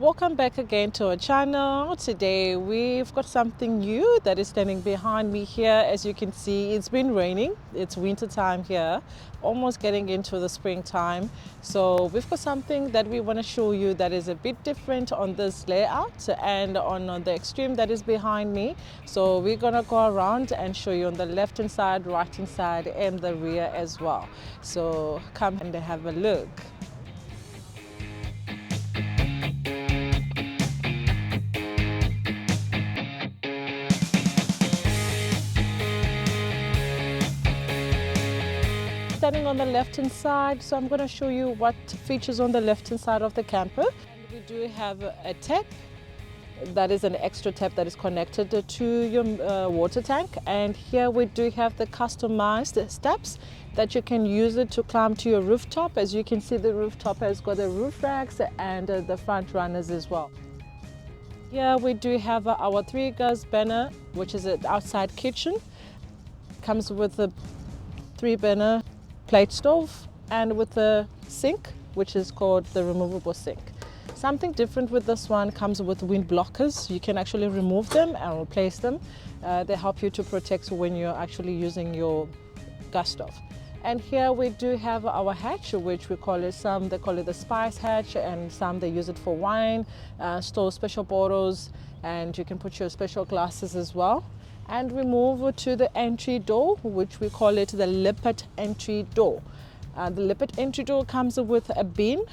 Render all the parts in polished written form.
Welcome back again to our channel. Today we've got something new that is standing behind me here. As you can see, it's been raining. It's winter time here, almost getting into the springtime. So we've got something that we want to show you that is a bit different on this layout and on the Xtreme that is behind me. So we're gonna go around and show you on the left hand side, right hand side and the rear as well. So come and have a look. Standing on the left hand side, so I'm going to show you what features on the left hand side of the camper. And we do have a tap, that is an extra tap that is connected to your water tank, and here we do have the customized steps that you can use it to climb to your rooftop. As you can see, the rooftop has got the roof racks and the front runners as well. Here we do have our 3-gas burner, which is an outside kitchen. Comes with a 3-burner plate stove and with a sink, which is called the removable sink. Something different with this one comes with wind blockers. You can actually remove them and replace them. They help you to protect when you're actually using your gas stove. And here we do have our hatch, which we call it, some they call it the spice hatch, and some they use it for wine, store special bottles, and you can put your special glasses as well. And we move to the entry door, which we call it the lippet entry door. The lippet entry door comes with a bin,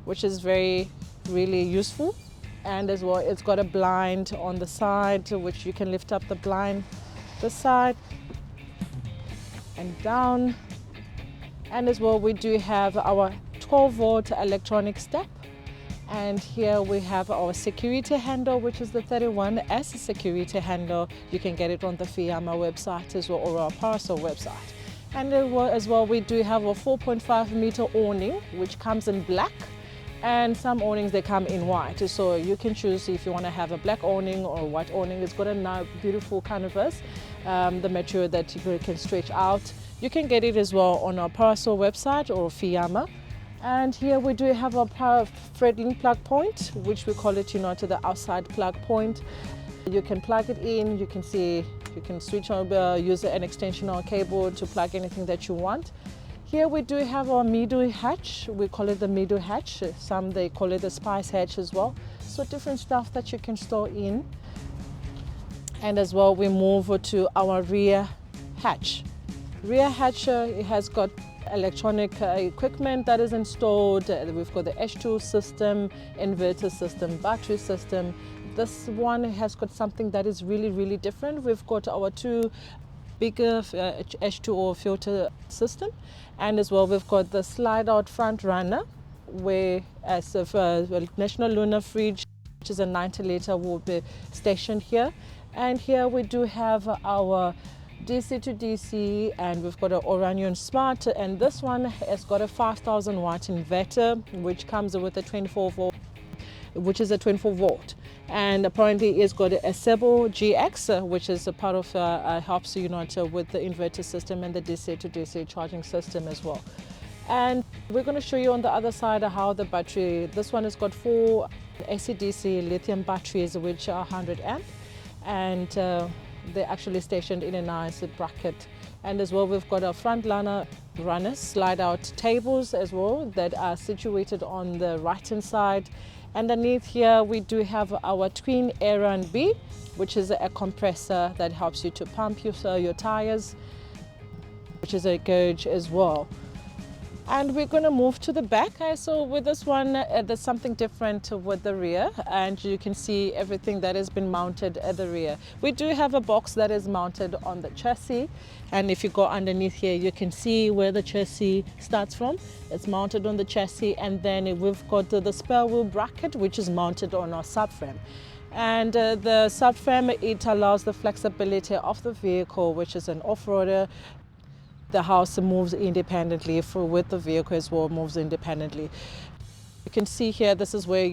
which is really useful. And as well, it's got a blind on the side, which you can lift up the blind this side and down. And as well, we do have our 12-volt electronic step. And here we have our security handle, which is the 31S security handle. You can get it on the Fiamma website as well, or our Parcel website. And as well, we do have a 4.5 meter awning, which comes in black. And some awnings, they come in white. So you can choose if you want to have a black awning or a white awning. It's got a beautiful canvas, the material that you can stretch out. You can get it as well on our Parcel website or Fiamma. And here we do have our power threading plug point, which we call it, to the outside plug point. You can plug it in, you can switch on, use an extension or cable to plug anything that you want. Here we do have our middle hatch, we call it the middle hatch. Some they call it the spice hatch as well. So different stuff that you can store in. And as well, we move to our rear hatch. Rear hatch, it has got electronic equipment that is installed. We've got the H2 system, inverter system, battery system. This one has got something that is really different. We've got our 2 bigger H2O filter system, and as well we've got the slide out front runner, where as a National Lunar fridge, which is a 90-liter, will be stationed here. And here we do have our DC to DC, and we've got an Orion Smart, and this one has got a 5,000 watt inverter, which comes with a 24 volt, which is a 24 volt. And apparently it's got a Sebo GX, which is a part of, helps you with the inverter system and the DC to DC charging system as well. And we're going to show you on the other side how the battery, this one has got 4 AC/DC lithium batteries, which are 100 amp, and they're actually stationed in a nice bracket. And as well, we've got our Frontliner runners, slide out tables as well, that are situated on the right hand side. Underneath here, we do have our twin Aeron B, which is a compressor that helps you to pump your tires, which is a gauge as well. And we're going to move to the back. So with this one, there's something different with the rear, and you can see everything that has been mounted at the rear. We do have a box that is mounted on the chassis, and if you go underneath here, you can see where the chassis starts from. It's mounted on the chassis, and then we've got the spare wheel bracket, which is mounted on our subframe. And the subframe, it allows the flexibility of the vehicle, which is an off-roader. The house moves independently, with the vehicle as well, moves independently. You can see here, this is where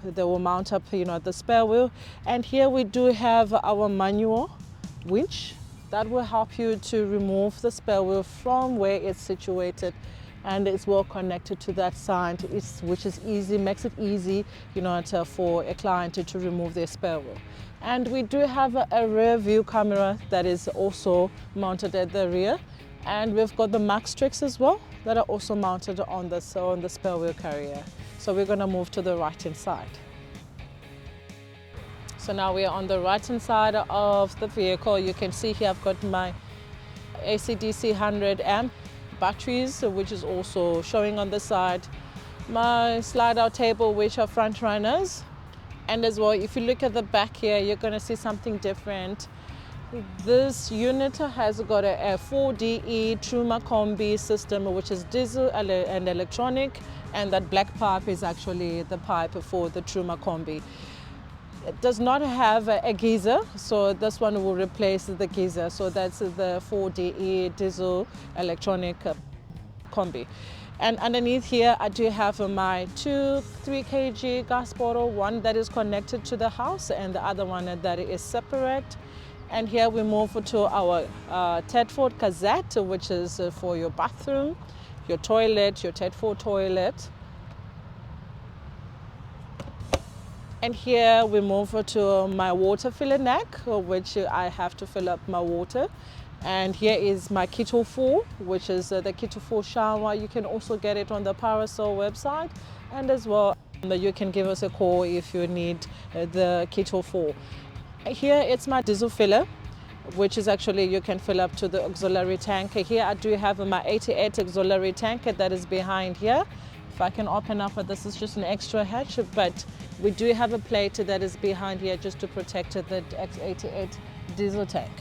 they will mount up, the spare wheel. And here we do have our manual winch that will help you to remove the spare wheel from where it's situated and it's well connected to that side, which is easy, makes it easy, for a client to remove their spare wheel. And we do have a rear view camera that is also mounted at the rear, and we've got the max tricks as well that are also mounted on the spare wheel carrier. So we're going to move to the right hand side. So now we are on the right hand side of the vehicle. You can see here I've got my AC/DC 100 amp batteries, which is also showing on the side. My slide out table, which are front runners. And as well, if you look at the back here, you're going to see something different. This unit has got a 4DE Truma Combi system, which is diesel and electronic, and that black pipe is actually the pipe for the Truma Combi. It does not have a geyser, so this one will replace the geyser. So that's the 4DE diesel electronic combi. And underneath here, I do have my 2 3 kg gas bottle, one that is connected to the house and the other one that is separate. And here we move to our Tedford cassette, which is for your bathroom, your toilet, your Tedford toilet. And here we move to my water filler neck, which I have to fill up my water. And here is my Kettle 4, which is the Kettle 4 shower. You can also get it on the Parasol website. And as well, you can give us a call if you need the Kettle 4. Here it's my diesel filler, which is actually you can fill up to the auxiliary tank. Here I do have my 88 auxiliary tank that is behind here. If I can open up, this is just an extra hatch, but we do have a plate that is behind here just to protect the X88 diesel tank.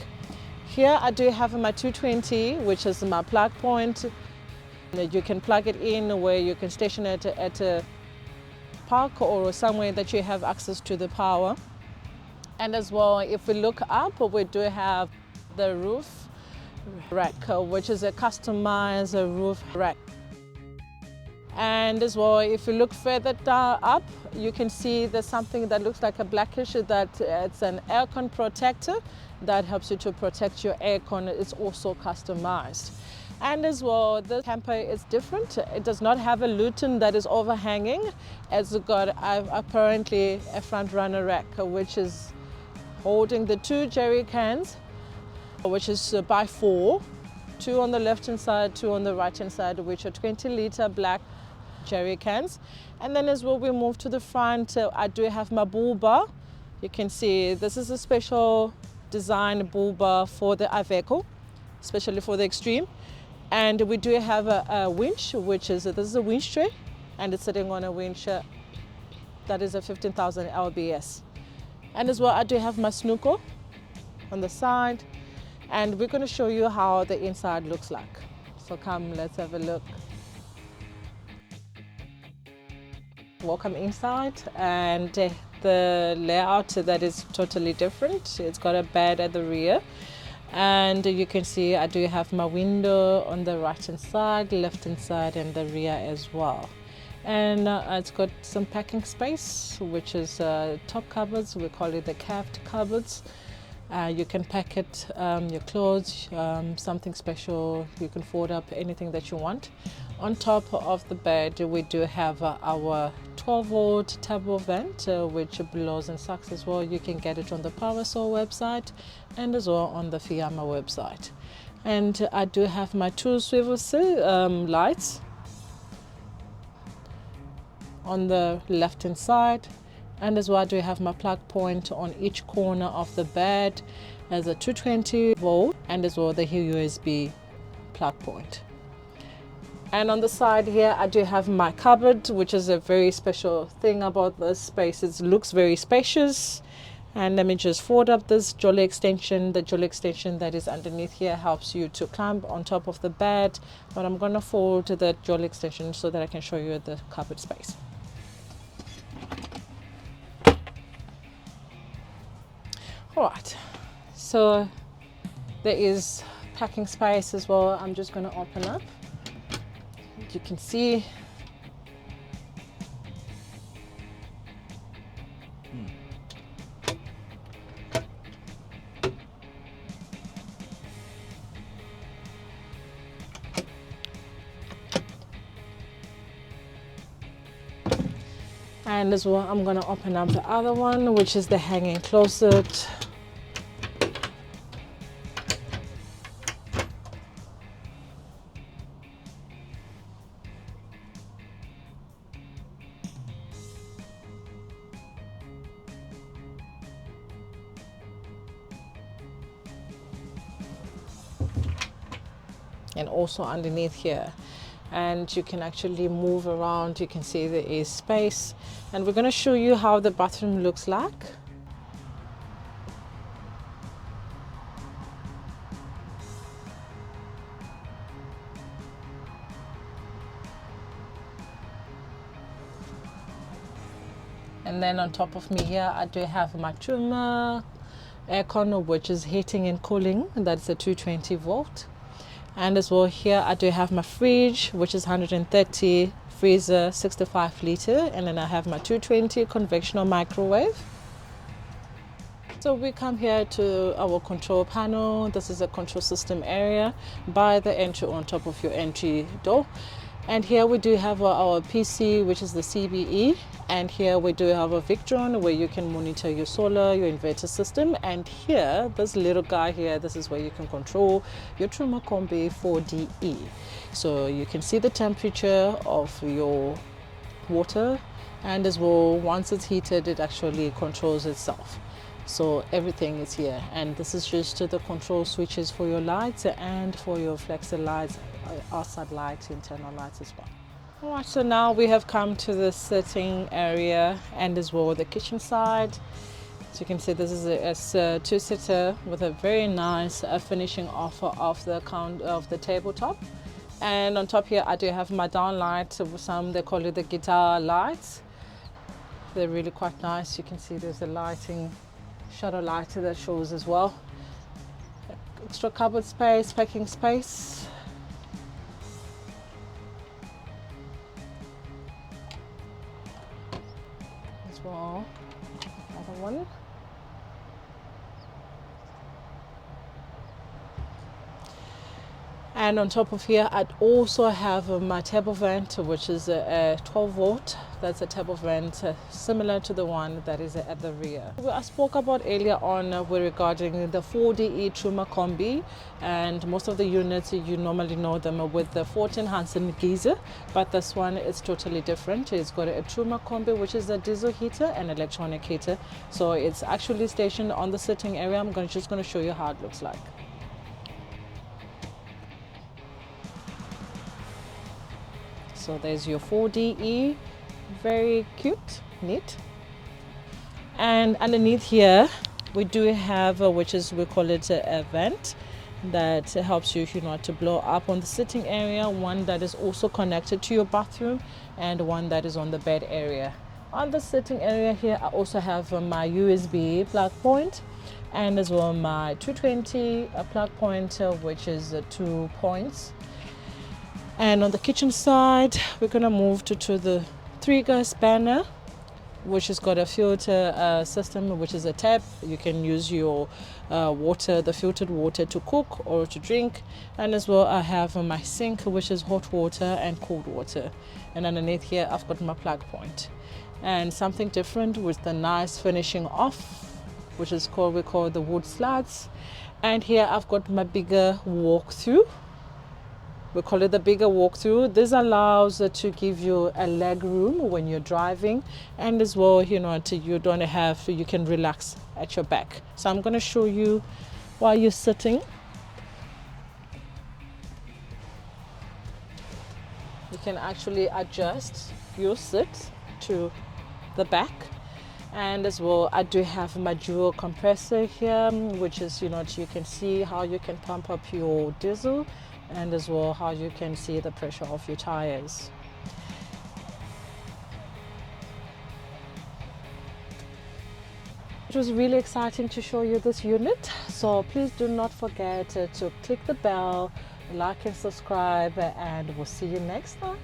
Here I do have my 220, which is my plug point. You can plug it in where you can station it at a park or somewhere that you have access to the power. And as well, if we look up, we do have the roof rack, which is a customized roof rack. And as well, if you look further up, you can see there's something that looks like a blackish, that it's an aircon protector that helps you to protect your aircon. It's also customized. And as well, the camper is different. It does not have a luton that is overhanging. It's got apparently a front runner rack, which is holding the 2 jerry cans, which is by 4. 2 on the left hand side, 2 on the right hand side, which are 20-litre black jerry cans. And then as well, we move to the front, I do have my bull bar. You can see this is a special design bull bar for the IVECO, especially for the Xtreme. And we do have a winch, which is, this is a winch tray, and it's sitting on a winch that is a 15,000 lbs. And as well, I do have my snooker on the side, and we're going to show you how the inside looks like. So come, let's have a look. Welcome inside, and the layout that is totally different. It's got a bed at the rear, and you can see I do have my window on the right hand side, left hand side, and the rear as well. And it's got some packing space, which is top cupboards. We call it the calved cupboards. You can pack it, your clothes, something special. You can fold up anything that you want. On top of the bed, we do have our 12-volt turbo vent, which blows and sucks as well. You can get it on the Parasol website and as well on the Fiamma website. And I do have my 2 swivel lights on the left hand side. And as well, I do have my plug point on each corner of the bed as a 220 volt and as well the USB plug point. And on the side here, I do have my cupboard, which is a very special thing about this space. It looks very spacious. And let me just fold up this jolly extension. The jolly extension that is underneath here helps you to climb on top of the bed. But I'm going to fold the jolly extension so that I can show you the cupboard space. All right, so there is packing space as well. I'm just going to open up. You can see And as well, I'm gonna open up the other one, which is the hanging closet. And also underneath here, and you can actually move around. You can see there is space, and we're going to show you how the bathroom looks like. And then on top of me here, I do have my Truma aircon, which is heating and cooling, and that's a 220 volt. And as well here I do have my fridge, which is 130, freezer 65 liter, and then I have my 220 convectional microwave. So we come here to our control panel. This is a control system area by the entry on top of your entry door. And here we do have our PC, which is the CBE, and here we do have a Victron where you can monitor your solar, your inverter system. And here, this little guy here, this is where you can control your Truma Combi 4DE. So you can see the temperature of your water, and as well, once it's heated, it actually controls itself. So everything is here, and this is just the control switches for your lights and for your flexi lights, outside lights, internal lights as well. All right, so now we have come to the sitting area and as well the kitchen side. So you can see this is a two-seater with a very nice finishing off of the tabletop. And on top here I do have my down light, some they call it the guitar lights. They're really quite nice. You can see there's a lighting shadow light that shows as well. Extra cupboard space, packing space. As well, another one. And on top of here, I'd also have my table vent, which is a 12 volt. That's a table vent similar to the one that is at the rear. I spoke about earlier on regarding the 4DE Truma Combi, and most of the units you normally know them with the 14 Hansen geyser, but this one is totally different. It's got a Truma Combi, which is a diesel heater and electronic heater. So it's actually stationed on the sitting area. I'm just going to show you how it looks like. So there's your 4DE, very cute, neat. And underneath here, we do have, which is, we call it a vent that helps you, to blow up on the sitting area, one that is also connected to your bathroom and one that is on the bed area. On the sitting area here, I also have my USB plug point and as well my 220 plug point, which is 2 points. And on the kitchen side, we're going to move to the 3-gas burner, which has got a filter system, which is a tap. You can use your water, the filtered water, to cook or to drink. And as well, I have my sink, which is hot water and cold water. And underneath here, I've got my plug point. And something different with the nice finishing off, which is we call the wood slats. And here I've got my bigger walk-through. We call it the bigger walk-through. This allows to give you a leg room when you're driving, and as well, you don't have, you can relax at your back. So I'm going to show you while you're sitting. You can actually adjust your sit to the back. And as well, I do have my dual compressor here, which is, you can see how you can pump up your diesel, and as well how you can see the pressure of your tires. It was really exciting to show you this unit, so please do not forget to click the bell, like and subscribe, and we'll see you next time.